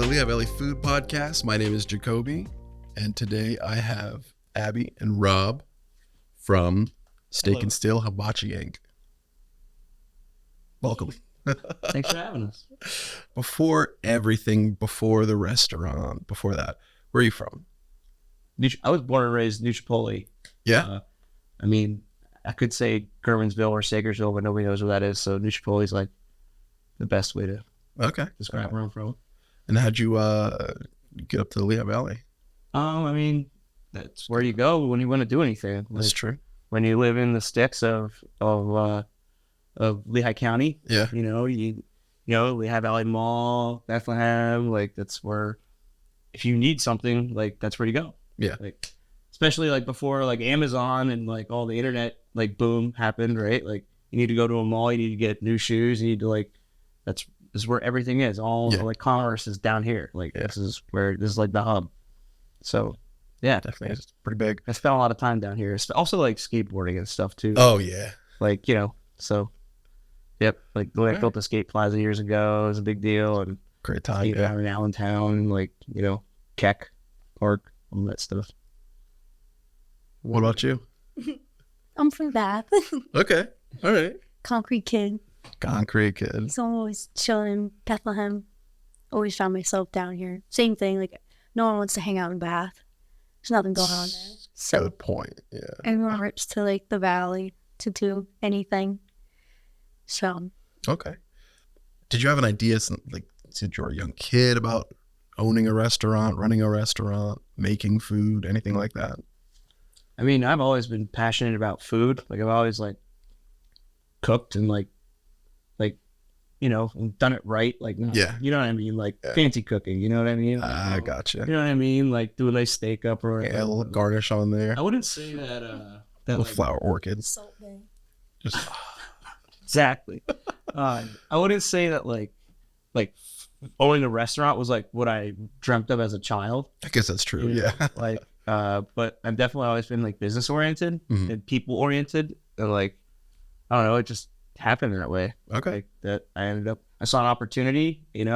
the Lehigh Valley Food Podcast. My name is Jacoby, and today I have Abby and Rob from Steak Steel Hibachi Inc. Welcome. Thanks for having us. Before the restaurant, before that, where are you from? I was born and raised in New Chipotle. Yeah. I could say Kerwinsville or Sakersville, but nobody knows where that is. So New Chipotle is like the best way to describe where I'm from. And how'd you get up to the Lehigh Valley? That's where you go when you want to do anything. That's true. When you live in the sticks of Lehigh County, yeah, you know Lehigh Valley Mall, Bethlehem, like that's where if you need something, like that's where you go. Yeah, like especially like before like Amazon and like all the internet like boom happened, right? Like you need to go to a mall, you need to get new shoes, you need to like this is where everything is. Like commerce is down here. Like this is like the hub. So yeah, definitely it's pretty big. I spent a lot of time down here. Also like skateboarding and stuff too. Oh yeah, like so. Yep, like when I built the skate plaza years ago, it was a big deal, and great time. Down in Allentown, like Keck Park, all that stuff. What about you? I'm from Bath. Okay, all right. Concrete kid. So I'm always chilling in Bethlehem. Always found myself down here. Same thing. Like no one wants to hang out in Bath. There's nothing going on there. So good point. Yeah. Everyone rips to like the valley to do anything. So okay. Did you have an idea since you were a young kid about owning a restaurant, running a restaurant, making food, anything like that? I mean, I've always been passionate about food. Like I've always like cooked and like done it right. Like you know what I mean? Like fancy cooking. You know what I mean? I gotcha. You know what I mean? Like do a nice steak up or a little garnish on there. I wouldn't say that little flower orchids. Salt bay. Just. Exactly. I wouldn't say that like owning a restaurant was like what I dreamt of as a child. I guess that's true. Yeah. But I've definitely always been like business oriented and people oriented, and like I don't know, it just happened that way. Okay. Like, that I saw an opportunity, and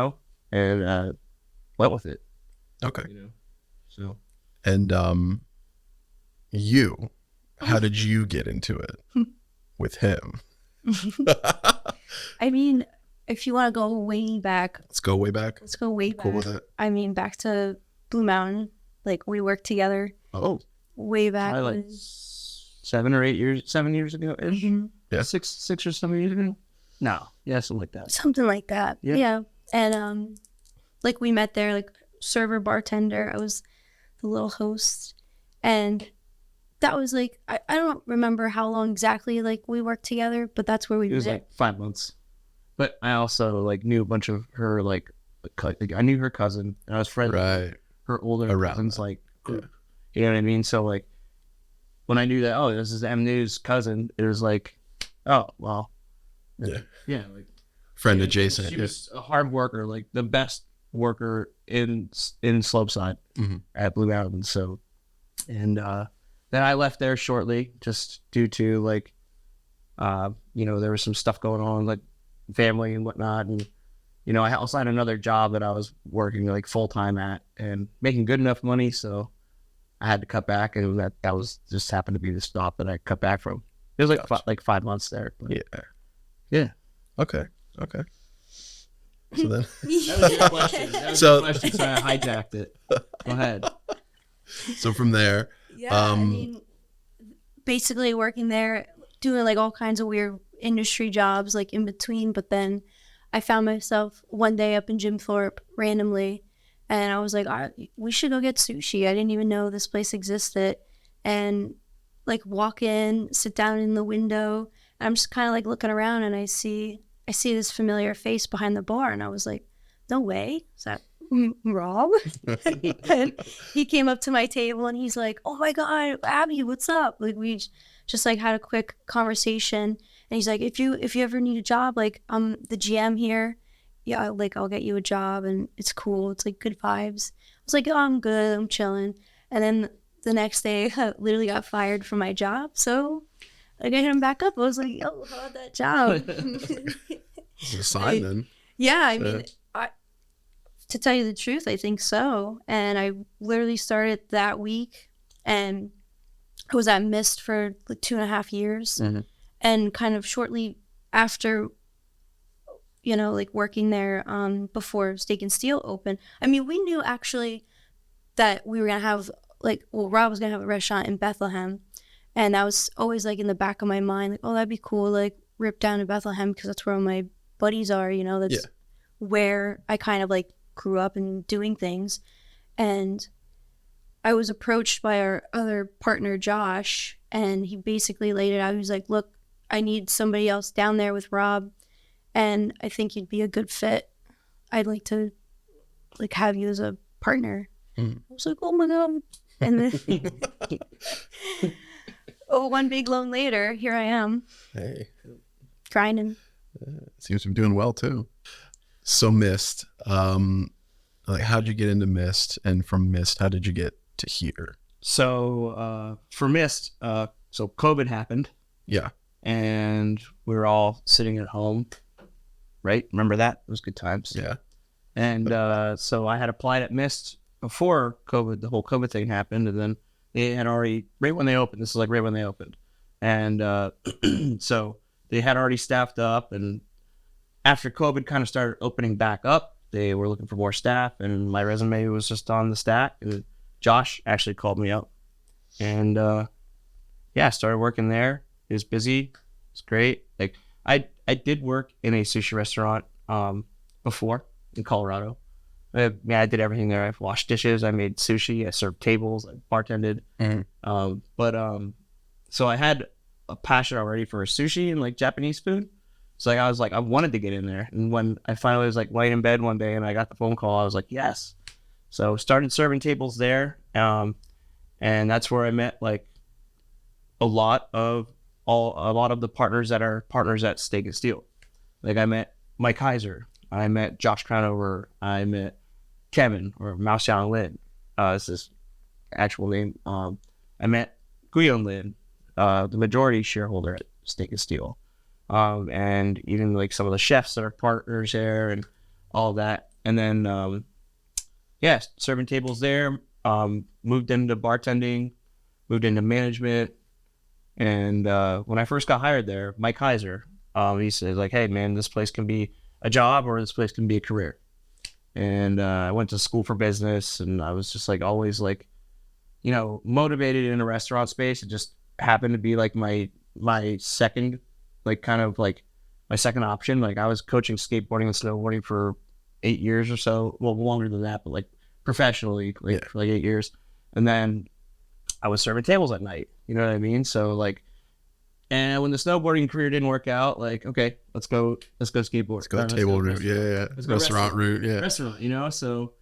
went with it. Okay. So. And how did you get into it with him? I mean, if you want to go way back. Let's go way back. Cool with it. I mean, back to Blue Mountain. Like, we worked together. Oh. Way back. Probably like 7 years ago. Mm-hmm. Yeah. 6 or 7 years ago? No. Yeah, something like that. Something like that. Yeah. And, like, we met there, like, server, bartender. I was the little host. And that was like, I don't remember how long exactly like we worked together, but that's where we met. It was like 5 months. But I also like knew a bunch of her like I knew her cousin, and I was friends with her older cousins like group. You know what I mean? So like when I knew that this is Mnu's cousin, it was like, oh well, like friend adjacent. She was a hard worker, like the best worker in Slopeside at Blue Mountain. So and then I left there shortly, just due to like, there was some stuff going on, like family and whatnot, and I also had another job that I was working like full time at and making good enough money, so I had to cut back, and that was just happened to be the stop that I cut back from. It was like 5 months there. But, yeah. Okay. So then, that was your question. So I hijacked it. Go ahead. So from there. Yeah, I mean, basically working there, doing like all kinds of weird industry jobs like in between. But then I found myself one day up in Jim Thorpe randomly, and I was like, we should go get sushi. I didn't even know this place existed. And like walk in, sit down in the window, and I'm just kind of like looking around, and I see this familiar face behind the bar, and I was like, no way, is that Rob? And he came up to my table and he's like, oh my God, Abby, what's up? Like we just like had a quick conversation, and he's like, if you ever need a job, like I'm the GM here, like I'll get you a job, and it's cool, it's like good vibes. I was like, oh, I'm good, I'm chilling. And then the next day I literally got fired from my job, so like I hit him back up. I was like, yo, how about that job? It's a sign then. Yeah, I mean, To tell you the truth, I think so. And I literally started that week, and I was at Mist for like 2.5 years. Mm-hmm. And kind of shortly after, you know, like working there before Steak and Steel opened, I mean, we knew actually that we were going to have Rob was going to have a restaurant in Bethlehem. And that was always like in the back of my mind, like, oh, that'd be cool, like rip down to Bethlehem because that's where all my buddies are, you know, that's where I kind of like grew up and doing things. And I was approached by our other partner, Josh, and he basically laid it out. He was like, look, I need somebody else down there with Rob, and I think you'd be a good fit. I'd like to like have you as a partner. I was like, oh my God. And then one big loan later, here I am. Hey. Grinding. Seems to be doing well too. So Mist, like how'd you get into Mist, and from Mist, how did you get to here? So for Mist, so COVID happened. Yeah. And we were all sitting at home, right? Remember that? It was good times. Yeah. And so I had applied at Mist before COVID, the whole COVID thing happened, and then they had already, right when they opened, this is like right when they opened. And so they had already staffed up, and after COVID kind of started opening back up, they were looking for more staff, and my resume was just on the stack, and Josh actually called me up. And I started working there. It was busy. It's great. Like I did work in a sushi restaurant before in Colorado. I did everything there. I washed dishes. I made sushi. I served tables. I bartended. So I had a passion already for sushi and like Japanese food. So like, I wanted to get in there. And when I finally was like laying in bed one day and I got the phone call, I was like, yes. So started serving tables there. And that's where I met like a lot of the partners that are partners at Steak and Steel. Like I met Mike Heiser. I met Josh Crownover. I met Kevin or Mao Xiang Lin. This is actual name. I met Guyon Lin, the majority shareholder at Steak and Steel. And even like some of the chefs that are partners there and all that. And then, serving tables there, moved into bartending, moved into management. And when I first got hired there, Mike Heiser, he said like, hey man, this place can be a job or this place can be a career. And I went to school for business, and I was just like always like, you know, motivated in a restaurant space. It just happened to be like my second, like kind of like my second option. Like I was coaching skateboarding and snowboarding for 8 years or so. Well, longer than that, but like professionally for like 8 years. And then I was serving tables at night. You know what I mean? So like, and when the snowboarding career didn't work out, like, okay, let's go skateboard. Let's go table route. Yeah. Restaurant route. Yeah. Restaurant, you know? So,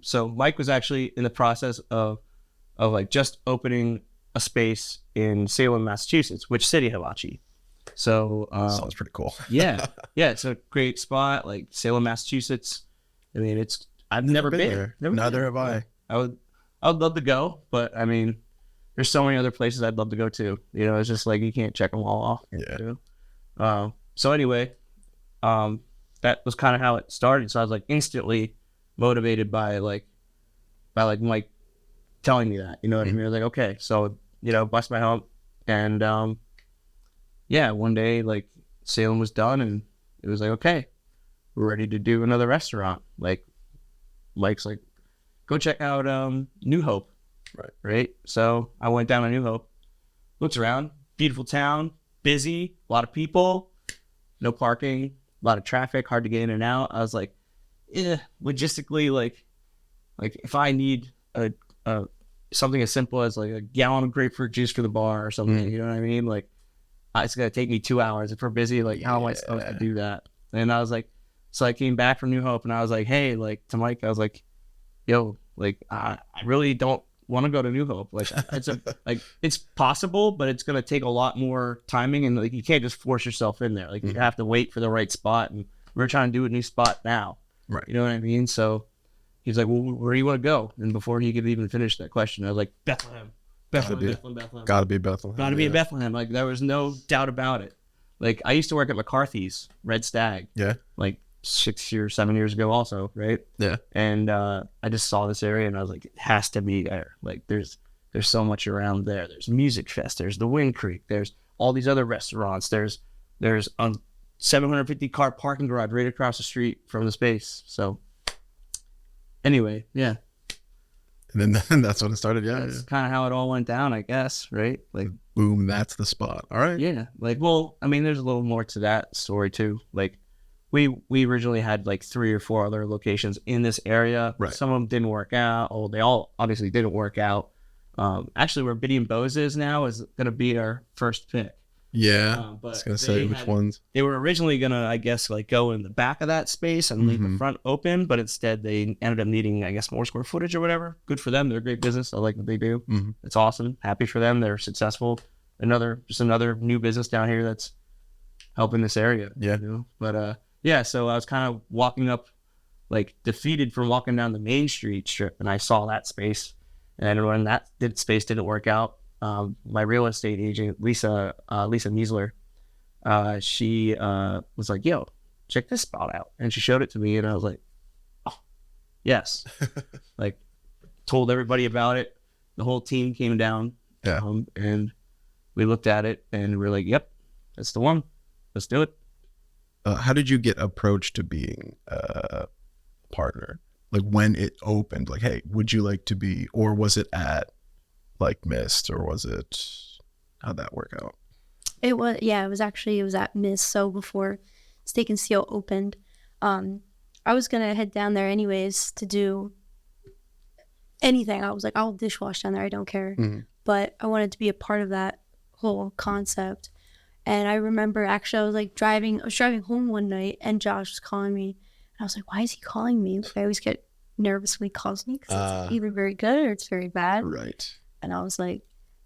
so Mike was actually in the process of like just opening a space in Salem, Massachusetts, which City Hibachi. So, sounds pretty cool. Yeah. It's a great spot, like Salem, Massachusetts. I mean, I've never been there. Neither have I. I would love to go, but I mean, there's so many other places I'd love to go to. You know, it's just like you can't check them all off. Yeah. You know? So anyway, that was kind of how it started. So I was like instantly motivated by Mike telling me that. You know what I mean? I was like, okay, so you know, bust my hump, and one day like Salem was done, and it was like, okay, we're ready to do another restaurant. Like Mike's like, go check out New Hope. Right. So I went down to New Hope, looked around, beautiful town, busy, a lot of people, no parking, a lot of traffic, hard to get in and out. I was like, logistically, like if I need a something as simple as like a gallon of grapefruit juice for the bar or something, you know what I mean? Like it's gonna take me 2 hours. If we're busy, like how am I supposed to do that? And I was like, so I came back from New Hope and I was like, hey, like to Mike, I was like, yo, like I really don't want to go to New Hope. Like it's possible, but it's gonna take a lot more timing, and like you can't just force yourself in there. Like you have to wait for the right spot, and we're trying to do a new spot now. Right. You know what I mean? So he's like, well, where do you want to go? And before he could even finish that question, I was like, Bethlehem. Gotta be Bethlehem. Gotta be Bethlehem. Like there was no doubt about it. Like I used to work at McCarthy's Red Stag. Yeah. Like 6 or 7 years ago also, right? Yeah. And I just saw this area and I was like, it has to be there. Like there's so much around there. There's Music Fest, there's the Wind Creek, there's all these other restaurants, there's a 750 car parking garage right across the street from the space. So anyway, yeah. And then that's when it started. Yeah. That's kind of how it all went down, I guess, right? Like, Boom, that's the spot. All right. yeah. Like, well, I mean, there's a little more to that story too. Like, we originally had like 3 or 4 other locations in this area. Right. Some of them didn't work out. Oh, they all obviously didn't work out. Actually, where Biddy and Bo's is now is going to be our first pick. Yeah. But I was going to say which ones. They were originally going to, I guess, like go in the back of that space and leave the front open, but instead they ended up needing, I guess, more square footage or whatever. Good for them. They're a great business. I like what they do. It's awesome. Happy for them. They're successful. Just another new business down here that's helping this area. Yeah. You know? But yeah, so I was kind of walking up, like defeated from walking down the Main Street strip, and I saw that space. And when that space didn't work out, my real estate agent, Lisa Miesler, she was like, yo, check this spot out. And she showed it to me, and I was like, oh, yes. Like, told everybody about it. The whole team came down. Yeah. And we looked at it, and we were like, yep, that's the one. Let's do it. How did you get approached to being a partner? Like when it opened, like, hey, would you like to be, or was it at like Mist, or was it, how'd that work out? It was at Miss. So before Steak and Steel opened, I was gonna head down there anyways to do anything. I was like, I'll dishwash down there, I don't care. But I wanted to be a part of that whole concept. And I remember actually I was driving home one night, and Josh was calling me. I was like, why is he calling me? I always get nervous when he calls me because it's either very good or it's very bad. Right. And I was like,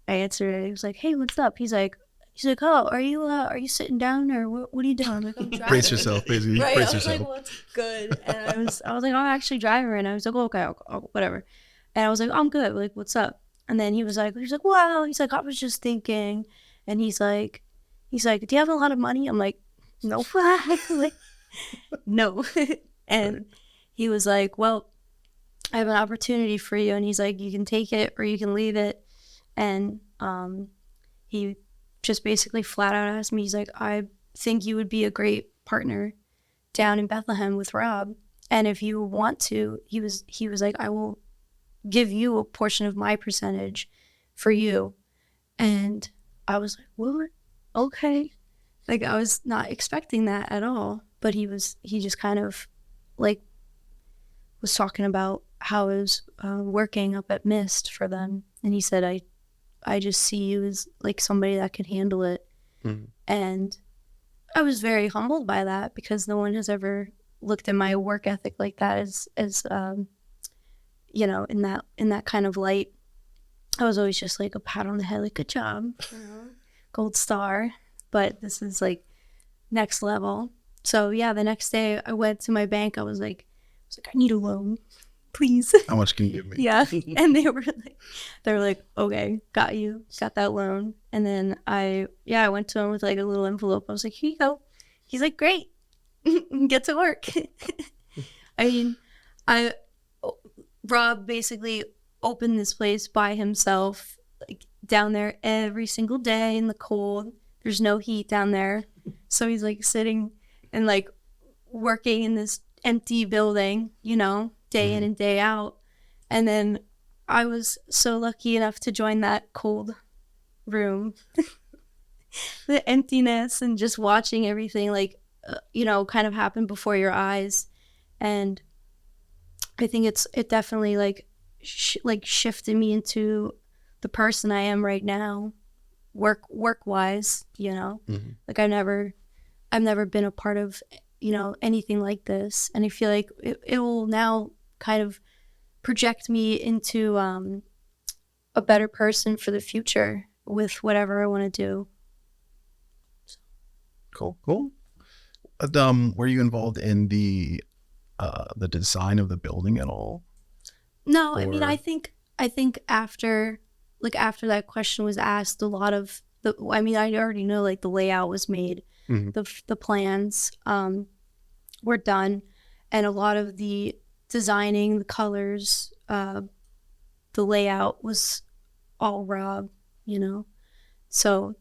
I answered it. He was like, hey, what's up? He's like, oh, are you sitting down, or what are you doing? I'm like, I'm driving. Brace yourself, basically. Right. Brace I was yourself. like, what's good? And I was like, I'm actually driving right now. I was like, oh, okay, whatever. And I was like, I'm good. Like, what's up? And then he was like, wow. He's like, I was just thinking. And he's like, do you have a lot of money? I'm like, no. Like, no. And he was like, well, I have an opportunity for you. And he's like, you can take it or you can leave it. And he just basically flat out asked me, he's like, I think you would be a great partner down in Bethlehem with Rob. And if you want to, he was like, I will give you a portion of my percentage for you. And I was like, what? Okay. Like, I was not expecting that at all. But he just kind of like was talking about how it was working up at Mist for them. And he said, I just see you as like somebody that can handle it. And I was very humbled by that, because no one has ever looked at my work ethic like that as you know, in that kind of light. I was always just like a pat on the head, like, good job, you know, gold star. But this is like next level. So yeah, the next day I went to my bank. I was like, I need a loan, please. How much can you give me? Yeah. And they were like, okay, got that loan. And then I went to him with like a little envelope. I was like, here you go. He's like, great, get to work. I mean, Rob basically opened this place by himself, like down there every single day in the cold. There's no heat down there. So he's like sitting and like working in this empty building, you know, day in and day out. And then I was so lucky enough to join that cold room. The emptiness and just watching everything like, you know, kind of happen before your eyes. And I think it definitely like shifted me into the person I am right now, work wise, you know. Like I've never been a part of, you know, anything like this, and I feel like it will now kind of project me into a better person for the future with whatever I want to do. Cool. Were you involved in the design of the building at all? No, I mean, I think after that question was asked, a lot of I already know like the layout was made, the plans. were done, and a lot of the designing, the colors, the layout was all Rob, you know. So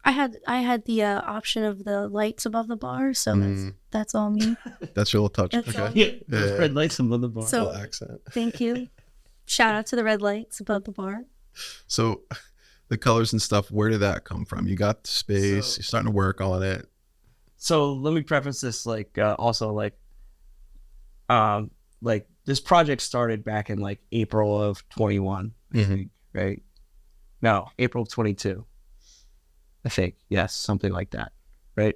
I had the option of the lights above the bar, so that's all me. That's your little touch. That's all Okay. me. Yeah, red lights above the bar. So Little accent. thank you. Shout out to the red lights above the bar. So the colors and stuff, where did that come from? You got the space, So- you're starting to work on it. So let me preface this also this project started back in like April of 21, I think, right? No, April of 22, I think. Yes, something like that, right?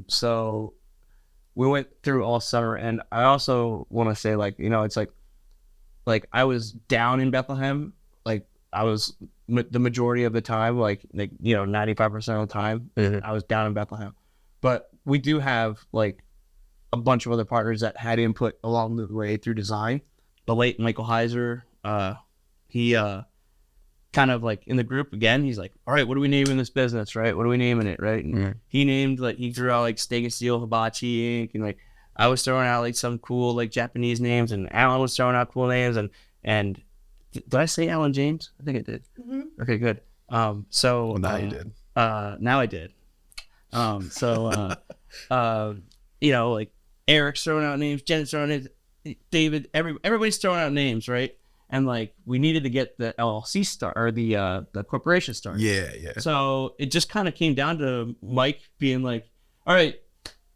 So we went through all summer, and I also want to say, it's like I was down in Bethlehem, like I was the majority of the time, 95% of the time, I was down in Bethlehem. But we do have like a bunch of other partners that had input along the way through design. The late Michael Heiser, he kind of like in the group again, he's like, all right, what do we name in this business, right? What are we naming it, right? And he named, he threw out like Steak Steel Hibachi Inc. And like I was throwing out like some cool like Japanese names, and Alan was throwing out cool names. And did I say Alan James? I think I did. Okay, good. Well, now you did. Now I did. Like Eric's throwing out names, Jen's throwing out David, everybody's throwing out names, right? And like we needed to get the LLC start or the corporation started. Yeah. So it just kind of came down to Mike being like, all right,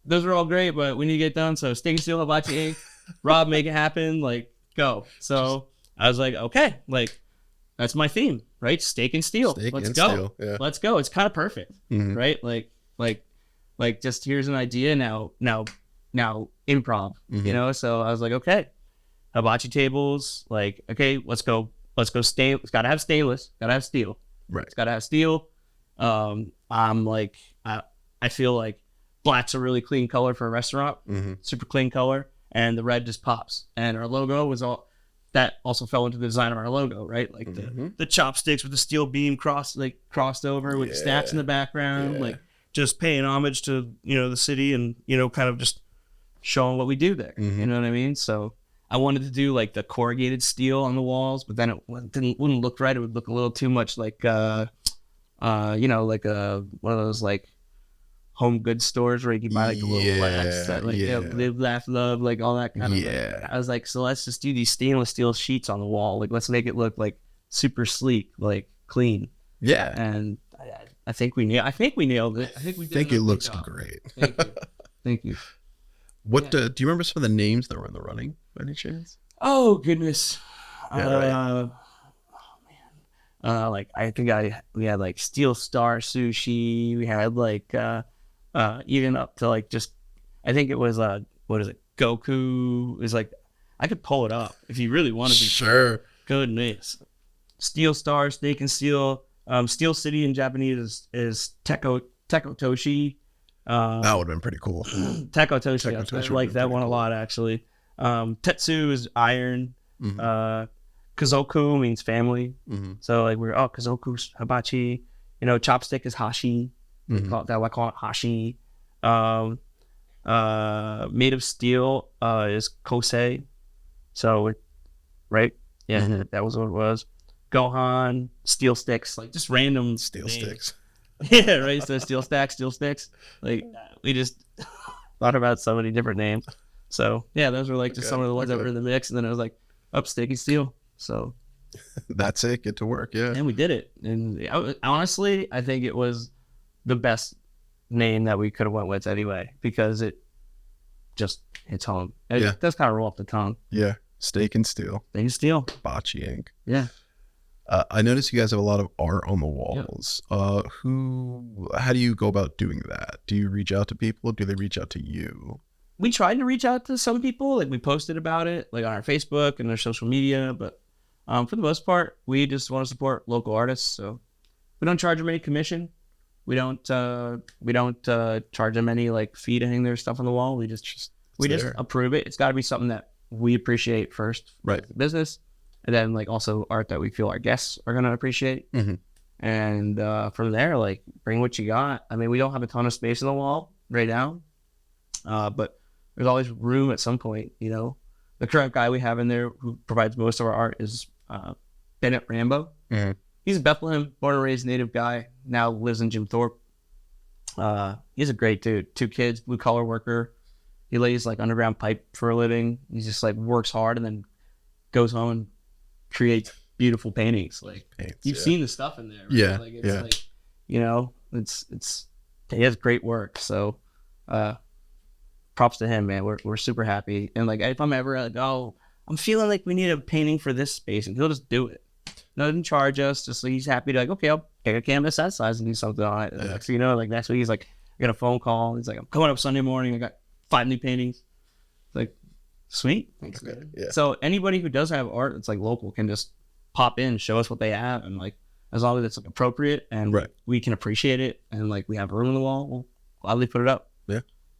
those are all great, but we need to get done. So Steak Steel Hibachi Inc. Rob, make it happen, like go. So I was like, okay, like that's my theme, right? Steak and steel. Let's go. Steel, yeah. Let's go. It's kind of perfect, right? Like just here's an idea now improv, you know? So I was like, okay, hibachi tables, like, okay, let's go stay. It's gotta have stainless, gotta have steel. Right. It's gotta have steel. I'm like, I feel like black's a really clean color for a restaurant, super clean color, and the red just pops. And our logo was that also fell into the design of our logo, right? Like the chopsticks with the steel beam crossed over with the snacks in the background, like just paying homage to, the city and, kind of just showing what we do there. You know what I mean? So I wanted to do like the corrugated steel on the walls, but then it wouldn't look right. It would look a little too much like, like one of those like home goods stores where you can buy like the little wax that live, laugh, love, like all that kind of thing. I was like, so let's just do these stainless steel sheets on the wall. Like, let's make it look like super sleek, like clean. Yeah. And I think we nailed it. I think it looks great. Thank you. What do you remember some of the names that were in the running by any chance? Oh goodness. Yeah, Like I think we had like Steel Star Sushi. We had like even up to like just I think it was what is it? Goku. It was like I could pull it up if you really wanted to. Sure. Goodness. Steel Star, Steak and Steel. Steel City in Japanese is Tekotoshi. That would have been pretty cool. Tekotoshi. I like that one a lot actually. Tetsu is iron. Kazoku means family. So like we're Kazoku's hibachi. Chopstick is hashi. We call it hashi. Made of steel is kosei. So right? Yeah, that was what it was. Gohan, steel sticks, like just random Steel names. sticks. Yeah, right. So steel sticks. Like we just thought about so many different names. So yeah, those were like just some of the ones that were in the mix, and then I was like, Steak and Steel. So that's it. Get to work. Yeah. And we did it. And honestly, I think it was the best name that we could have went with anyway, because it just hits home. It does kind of roll off the tongue. Yeah. Steak and Steel. Steak and Steel. Hibachi Inc. Yeah. I noticed you guys have a lot of art on the walls. Yep. How do you go about doing that? Do you reach out to people? Do they reach out to you? We tried to reach out to some people. Like we posted about it, like on our Facebook and our social media. But for the most part, we just want to support local artists. So we don't charge them any commission. We don't charge them any like fee to hang their stuff on the wall. We just approve it. It's got to be something that we appreciate first, right? The business. And then like also art that we feel our guests are going to appreciate. And from there, like bring what you got. I mean, we don't have a ton of space on the wall right now. But there's always room at some point, you know. The current guy we have in there who provides most of our art is Bennett Rambo. He's a Bethlehem, born and raised native guy, now lives in Jim Thorpe. He's a great dude. 2 kids, blue collar worker. He lays like underground pipe for a living. He just like works hard and then goes home and creates beautiful paintings. Like you've seen the stuff in there, right? Yeah. Like it's like, you know, it's he has great work. So props to him, man. We're super happy. And like if I'm ever like, oh, I'm feeling like we need a painting for this space, and he'll just do it. Doesn't charge us. Just like, he's happy to like, okay, I'll pick a canvas that size and do something on it. Next thing you know, like next week he's like, I got a phone call. He's like, I'm coming up Sunday morning. I got 5 new paintings. Like, sweet. Thanks, man. Yeah. So anybody who does have art that's like local can just pop in, show us what they have, and like as long as it's like appropriate and we can appreciate it, and like we have room on the wall, we'll gladly put it up.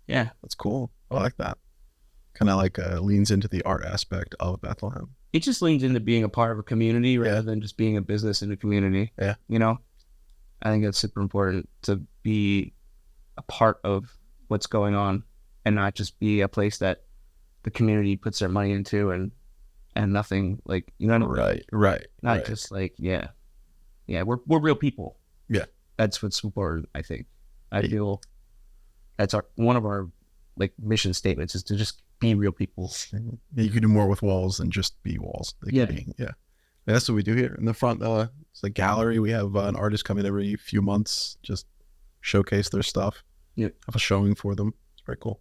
Yeah, that's cool. I like that. Kind of like leans into the art aspect of Bethlehem. It just leans into being a part of a community rather than just being a business in a community. Yeah, you know, I think that's super important to be a part of what's going on and not just be a place that the community puts their money into and nothing, like, you know, not just like we're real people. Yeah, that's what's important. I think I feel that's one of our like mission statements is to just be real people. You can do more with walls than just be walls. That's what we do here in the front. It's a gallery. We have an artist come in every few months, just showcase their stuff. Have a showing for them. It's very cool.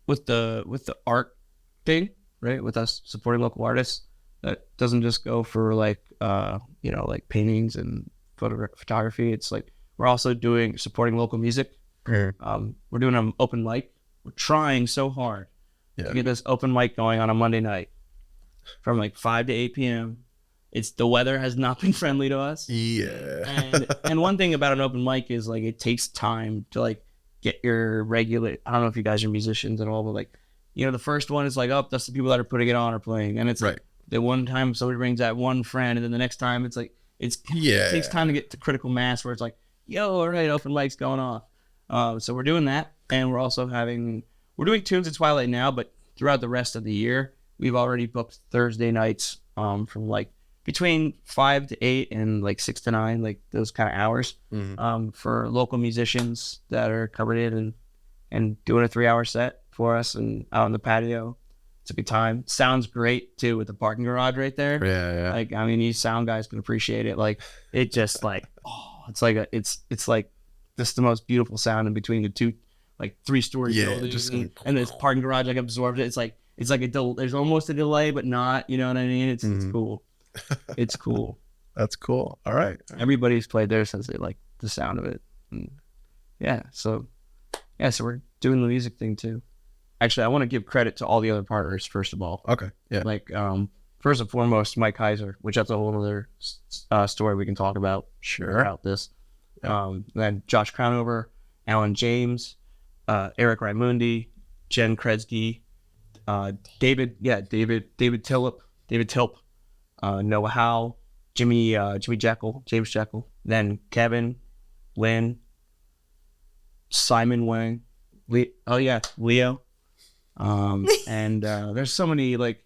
With the art thing, right? With us supporting local artists, that doesn't just go for like you know, like paintings and photography. It's like we're also supporting local music. We're doing an open mic. We're trying so hard to get this open mic going on a Monday night from like 5 to 8 p.m. The weather has not been friendly to us. And one thing about an open mic is like it takes time to like get your regular. I don't know if you guys are musicians at all, but like, you know, the first one is like, oh, that's the people that are putting it on or playing, and it's like the one time somebody brings that one friend, and then the next time it's like it takes time to get to critical mass where it's like, yo, all right, open mic's going off. So we're doing that, and we're also we're doing Tunes at Twilight now, but throughout the rest of the year, we've already booked Thursday nights from like between 5 to 8 and like 6 to 9, like those kind of hours for local musicians that are coming in and doing a 3-hour set for us and out on the patio. It's a good time. Sounds great too with the parking garage right there. Like, I mean, these sound guys can appreciate it. Like, it just like, it's like it's like just the most beautiful sound in between the two, like 3-story buildings, and this parking garage like absorbs it. It's like there's almost a delay, but not. You know what I mean? It's cool. It's cool. That's cool. All right. Everybody's played there since they like the sound of it. And so we're doing the music thing too. Actually, I want to give credit to all the other partners first of all. Okay. Yeah. Like first and foremost, Mike Heiser, which that's a whole other story we can talk about. About this. Then Josh Crownover, Alan James, Eric Raimundi, Jen Kretzky, David Tilp, Noah Howe, James Jekyll, then Kevin, Lynn, Simon Wang, Leo, and there's so many like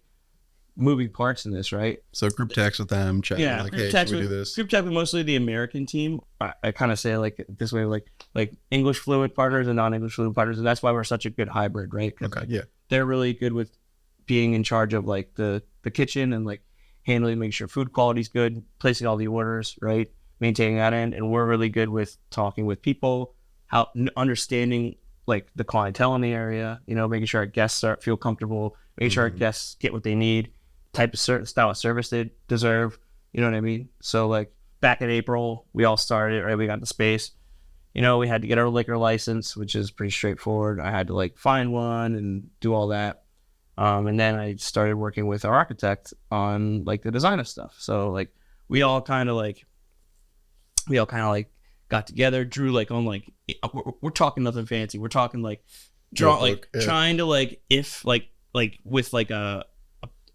moving parts in this, right? So group text with them, chat. Yeah, like, hey, should we do this? Group text with mostly the American team. I kind of say like this way, like English fluent partners and non-English fluent partners, and that's why we're such a good hybrid, right? Okay, they're really good with being in charge of like the kitchen and like handling, making sure food quality's good, placing all the orders, right, maintaining that end, and we're really good with talking with people, how understanding like the clientele in the area, you know, making sure our guests feel comfortable, making sure our guests get what they need, type of style of service they deserve, you know what I mean? So like back in April, we all started, right? We got the space, you know, we had to get our liquor license, which is pretty straightforward. I had to like find one and do all that. And then I started working with our architect on like the design of stuff. So like we all kind of like got together, drew like on like, we're talking nothing fancy. We're talking like trying to like, if like with like a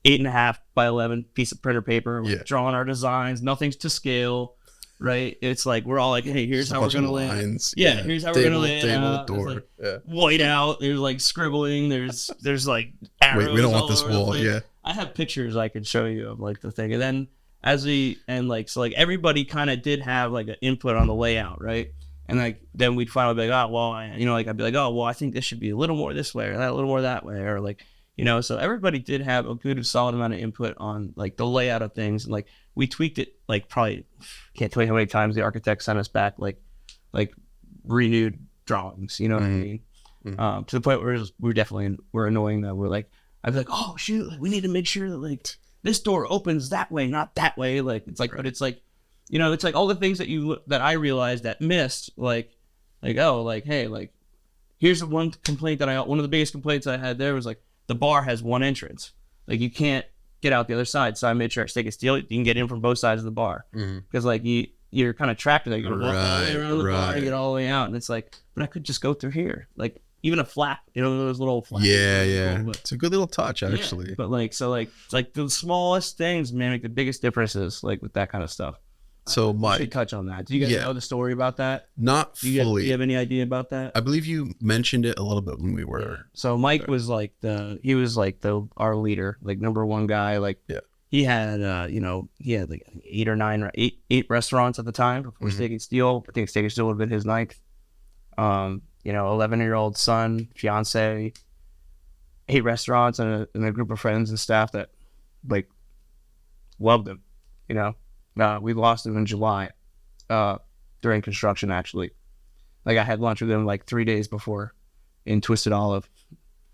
8.5 by 11 piece of printer paper, drawing our designs, nothing's to scale, right? It's like we're all like, hey, here's Just a how we're bunch of gonna lay. lines. Yeah, here's how we're gonna lay it Table, out. It's door. like Yeah. white out. There's like scribbling. There's like arrows. Wait, we don't want all this over the wall. place. Yeah. I have pictures I could show you of like the thing, and then everybody kind of did have like an input on the layout, right? And like then we'd finally be like, oh well, I'd be like, oh well, I think this should be a little more this way or that, a little more that way, or like, so everybody did have a good solid amount of input on like the layout of things, and like we tweaked it like probably can't tell you how many times the architect sent us back like renewed drawings, you know what I mean? To the point where we're annoying that we're like, I'd be like, oh shoot, like, we need to make sure that like this door opens that way, not that way. Like it's like, right. But it's like, it's like all the things that I realized that missed, like oh, like hey, like here's the one complaint one of the biggest complaints I had there was like the bar has one entrance, like you can't get out the other side. So I made sure at Steak Steel you can get in from both sides of the bar because like you're kind of trapped there. You gotta walk all the way around the bar and get all the way out, and it's like, but I could just go through here, like. Even a flap, those little flaps. Yeah. It's a good little touch, actually. Yeah. But like, so like, it's like the smallest things, man, make the biggest differences, like with that kind of stuff. So, Mike, should touch on that. Do you guys know the story about that? Not fully. Do you have any idea about that? I believe you mentioned it a little bit when we were. Yeah. So Mike was like our leader, like number one guy. Like, he had, he had like eight restaurants at the time before Steak Steel. I think Steak Steel would have been his ninth. 11-year-old son, fiance, 8 restaurants, and a group of friends and staff that like loved him. We lost him in July during construction. Actually, like I had lunch with him like 3 days before in Twisted Olive.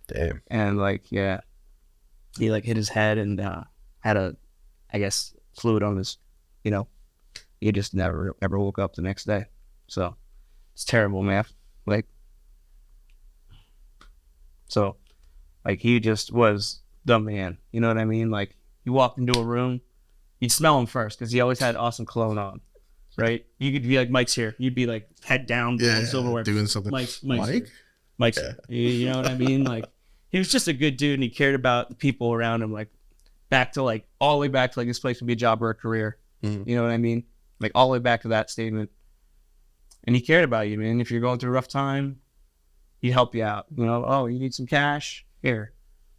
Damn. And like he like hit his head and had I guess fluid on his. He just never ever woke up the next day. So it's terrible, man. Like. So, like, he just was the man. You know what I mean? Like, you walked into a room, you'd smell him first because he always had awesome cologne on, right? You could be like, Mike's here. You'd be like, head down, silverware. Doing something. Mike's here. You know what I mean? Like, he was just a good dude, and he cared about the people around him, like, all the way back to, like, this place would be a job or a career. You know what I mean? Like, all the way back to that statement. And he cared about you, man. If you're going through a rough time, he'd help you out. Oh, you need some cash? Here.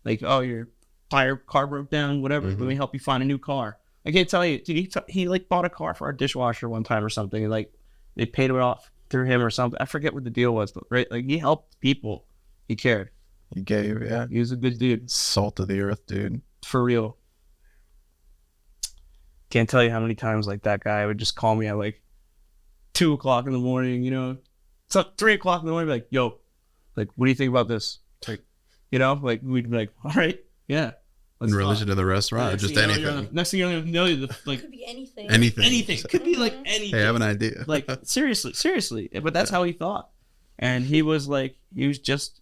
Like, oh, your car broke down, whatever. Let me help you find a new car. I can't tell you, dude, he like bought a car for our dishwasher one time or something. And, like, they paid it off through him or something. I forget what the deal was, but right, like he helped people. He cared. He gave, He was a good dude. Salt of the earth, dude. For real. Can't tell you how many times like that guy would just call me at like 2 o'clock in the morning, It's like 3 o'clock in the morning, like, yo, like, what do you think about this? Like, like we'd be like, all right, yeah. In relation to the restaurant, or just anything. Next thing you know, like, could be anything. Anything. Could be like anything. Hey, I have an idea. Like, seriously. But that's how he thought. And he was just,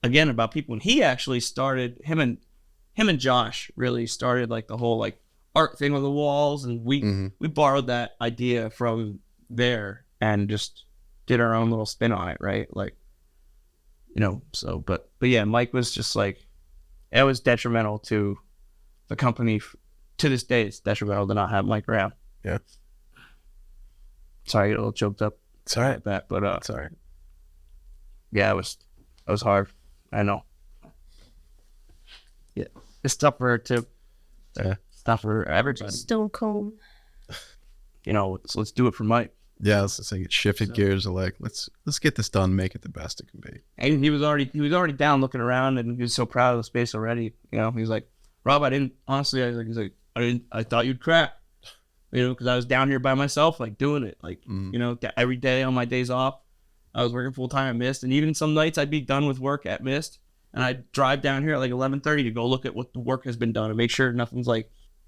again, about people. And he actually started, him and Josh really started like the whole like art thing on the walls. And we borrowed that idea from there and just did our own little spin on it, right? Like, so, but yeah, Mike was just like, it was detrimental to the company. To this day, it's detrimental to not have Mike around. Yeah. Sorry, I get a little choked up. It's all right. That, but it's all right. Yeah, it was hard. I know. Yeah, it's tough for her too. Yeah. It's tough for everybody. Stone cold. So let's do it for Mike. Yeah, let's say it shifted gears. Like let's get this done, make it the best it can be. And he was already down looking around, and he was so proud of the space already. He was like, Rob, I thought you'd crack, because I was down here by myself, like doing it, like every day on my days off, I was working full time at Mist, and even some nights I'd be done with work at Mist, and I'd drive down here at like 11:30 to go look at what the work has been done and make sure nothing's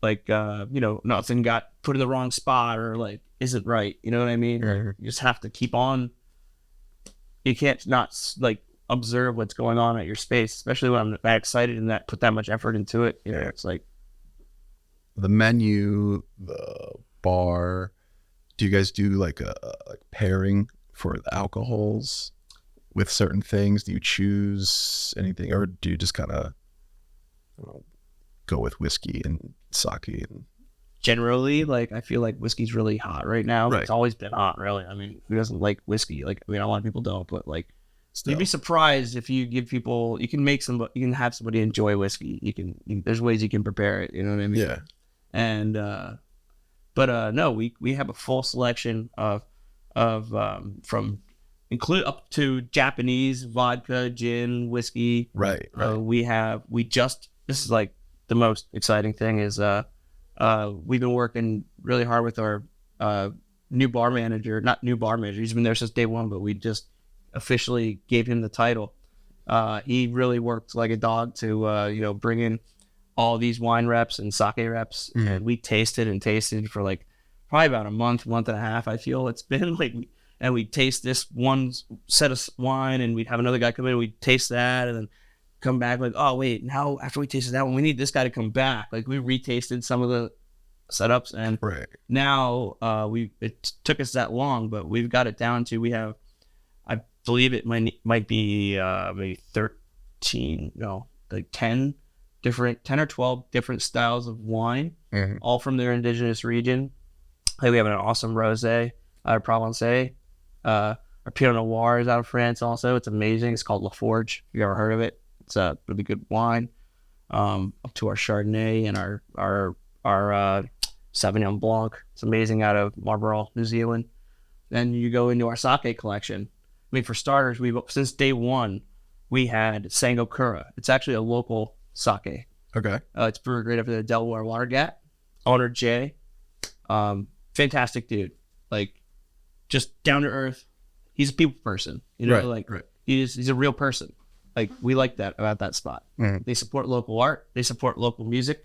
nothing got put in the wrong spot or like isn't right. You know what I mean? Right. You just have to keep on. You can't not like observe what's going on at your space, especially when I'm that excited and that put that much effort into it. It's like the menu, the bar. Do you guys do like a pairing for the alcohols with certain things? Do you choose anything, or do you just kind of go with whiskey and sake? And generally, like, I feel like whiskey's really hot right now. Right. It's always been hot, really. I mean, who doesn't like whiskey? Like, I mean, a lot of people don't, but like, Still. you'd be surprised if you give people, you can have somebody enjoy whiskey. There's ways you can prepare it. You know what I mean? Yeah. And, no, we have a full selection of from include up to Japanese vodka, gin, whiskey. Right. This is like the most exciting thing is, we've been working really hard with our not new bar manager. He's been there since day one, but we just officially gave him the title. He really worked like a dog to bring in all these wine reps and sake reps, and we tasted for like probably about a month and a half. I feel it's been like, and we taste this one set of wine, and we'd have another guy come in, and we'd taste that, and then come back like, oh wait, now after we tasted that one, we need this guy to come back. Like, we retasted some of the setups, and now it took us that long, but we've got it down to, we have, I believe it might be maybe 10 or 12 different styles of wine, all from their indigenous region. Like, we have an awesome rosé out of Provence. Our Pinot Noir is out of France also. It's amazing. It's called La Forge. If you ever heard of it, it's a really good wine. Up to our Chardonnay and our Sauvignon Blanc. It's amazing, out of Marlborough, New Zealand. Then you go into our sake collection. I mean, for starters, since day one, we had Sangokura. It's actually a local sake. Okay. It's brewed right up in the Delaware Water Gap. Owner Jay, fantastic dude. Like, just down to earth. He's a people person, right. He's a real person. Like, we like that about that spot. They support local art. They support local music.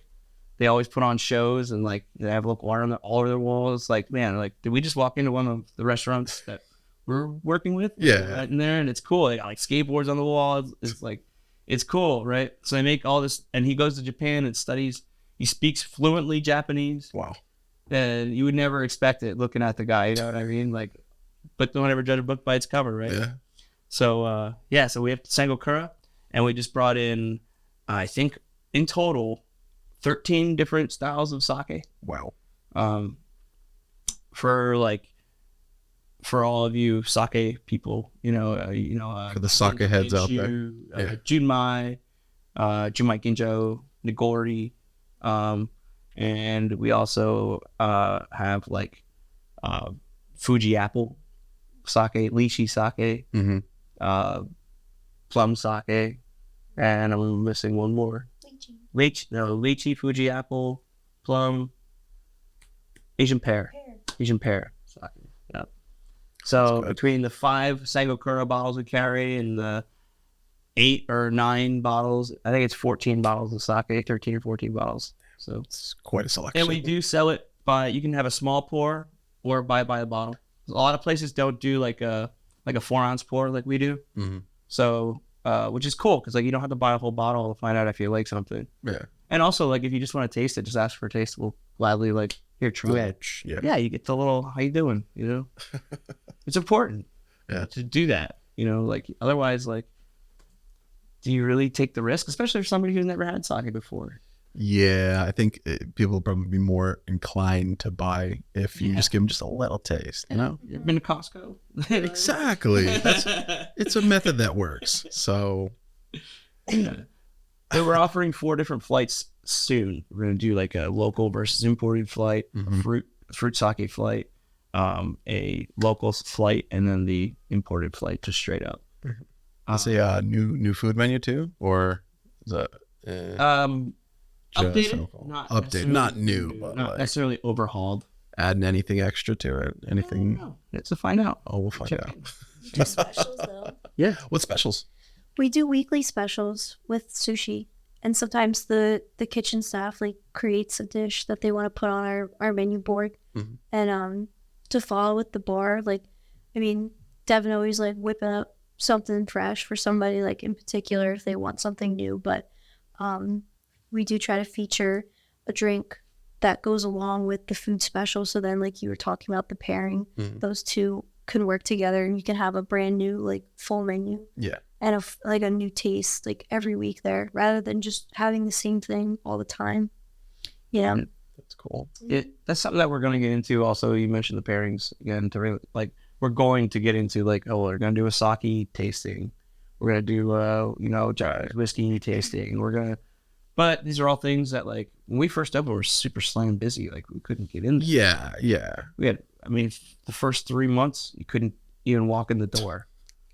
They always put on shows, and like, they have local art all over their walls. Like, man, like, did we just walk into one of the restaurants that we're working with? Yeah. Right in there, and it's cool. They got like skateboards on the wall. It's like, it's cool, right? So they make all this, and he goes to Japan and studies. He speaks fluently Japanese. Wow. And you would never expect it looking at the guy, you know what I mean? Like, but don't ever judge a book by its cover, right? Yeah. So, so we have Sangokura, and we just brought in, I think, in total, 13 different styles of sake. Wow. For all of you sake people, for the sake heads out there. Junmai, Junmai Ginjo, Nigori, and we also have like Fuji apple sake, lychee sake, plum sake, and I'm missing one more. Lychee, Fuji apple, plum, Asian pear sake. Yeah. So between the 5 Sangokura bottles we carry and the 8 or 9 bottles, I think it's 14 bottles of sake, 13 or 14 bottles. So it's quite a selection. And we do sell it you can have a small pour or buy it by the bottle. A lot of places don't do like a 4-ounce pour like we do. So, which is cool, because like, you don't have to buy a whole bottle to find out if you like something. Yeah. And also, like, if you just want to taste it, just ask for a taste. We'll gladly, like, here, try it. Yeah, you get the little, how you doing, It's important to do that, like, otherwise, like, do you really take the risk, especially for somebody who's never had sake before? Yeah, I think people will probably be more inclined to buy if you just give them just a little taste. You ever been to Costco? Exactly. It's a method that works. So, we're offering 4 different flights soon. We're going to do like a local versus imported flight, a fruit sake flight, a local flight, and then the imported flight, just straight up. Is it a new food menu too, or is that updated, not new, but not necessarily overhauled. Adding anything extra to it? Anything? No, let's find out. Oh, we'll find out. Do specials though. Yeah. What specials? We do weekly specials with sushi, and sometimes the kitchen staff like creates a dish that they want to put on our menu board, and to follow with the bar. Like, I mean, Devin always like whipping up something fresh for somebody, like in particular if they want something new, but we do try to feature a drink that goes along with the food special. So then, like you were talking about the pairing, those two can work together, and you can have a brand new like full menu. Yeah. And a new taste like every week there, rather than just having the same thing all the time. That's cool. That's something that we're going to get into. Also, you mentioned the pairings again. To really, like, we're going to get into like, oh, we're going to do a sake tasting. We're going to do Japanese whiskey tasting. But these are all things that, like, when we first opened, we were super slam busy. Like, we couldn't get in there. Yeah. The first 3 months, you couldn't even walk in the door.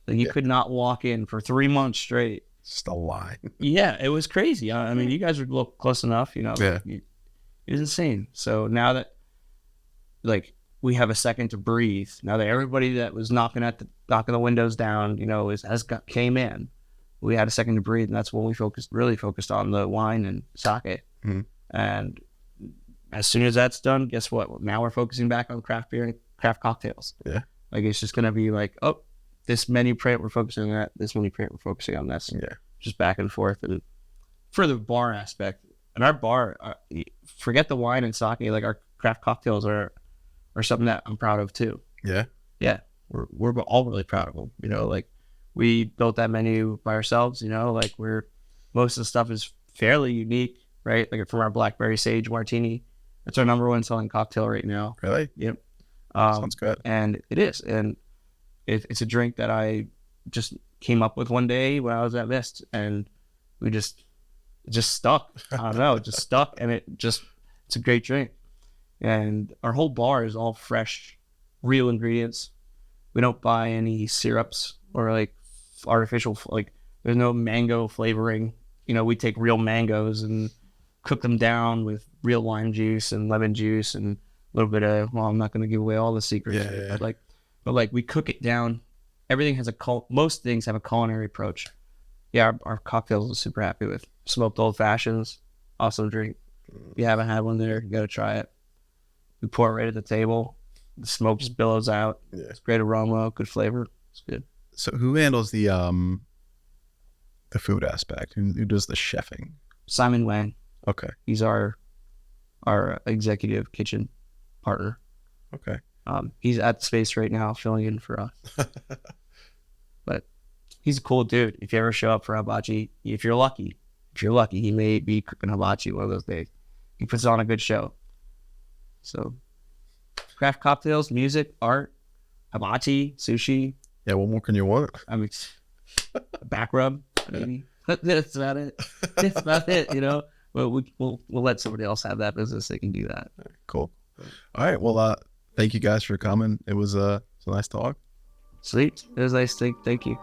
Like, you could not walk in for 3 months straight. Just a line. Yeah, it was crazy. I mean, you guys would look close enough, you know. Yeah. It was insane. So now that, like, we have a second to breathe, now that everybody that was knocking the windows down, you know, came in, we had a second to breathe, and that's when we really focused on the wine and sake. Mm-hmm. And as soon as that's done, guess what? Now we're focusing back on craft beer and craft cocktails. Yeah. Like, it's just gonna be like, oh, this menu print we're focusing on that. This menu print we're focusing on this. Yeah. Just back and forth. And for the bar aspect, and our bar, forget the wine and sake. Like, our craft cocktails are something that I'm proud of too. Yeah. Yeah, we're all really proud of them. You know, like, we built that menu by ourselves. You know, like, most of the stuff is fairly unique, right? Like, from our blackberry sage martini, it's our number one selling cocktail right now. Really? Yep. Sounds good. And it is, and it's a drink that I just came up with one day when I was at Mist, and we just stuck. I don't know, it just stuck, and it's a great drink. And our whole bar is all fresh, real ingredients. We don't buy any syrups or like artificial, like, there's no mango flavoring. You know, we take real mangoes and cook them down with real lime juice and lemon juice and a little bit of, well, I'm not going to give away all the secrets. Yeah. But we cook it down. Everything has most things have a culinary approach. Yeah, our cocktails I'm super happy with. Smoked old fashions, awesome drink. If you haven't had one there, you got to try it. We pour it right at the table. The smoke just billows out. Yeah. It's great aroma, good flavor. It's good. So who handles the food aspect? Who does the chefing? Simon Wang. Okay. He's our executive kitchen partner. Okay. He's at the space right now filling in for us. But he's a cool dude. If you ever show up for hibachi, if you're lucky, he may be cooking hibachi one of those days. He puts on a good show. So, craft cocktails, music, art, hibachi, sushi. Yeah, what more can you want? I mean, back rub, maybe. That's about it. That's about it, you know. But we'll let somebody else have that business. They can do that. Cool. All right. Well, thank you guys for coming. It was a nice talk. Sweet. It was nice. Thank you.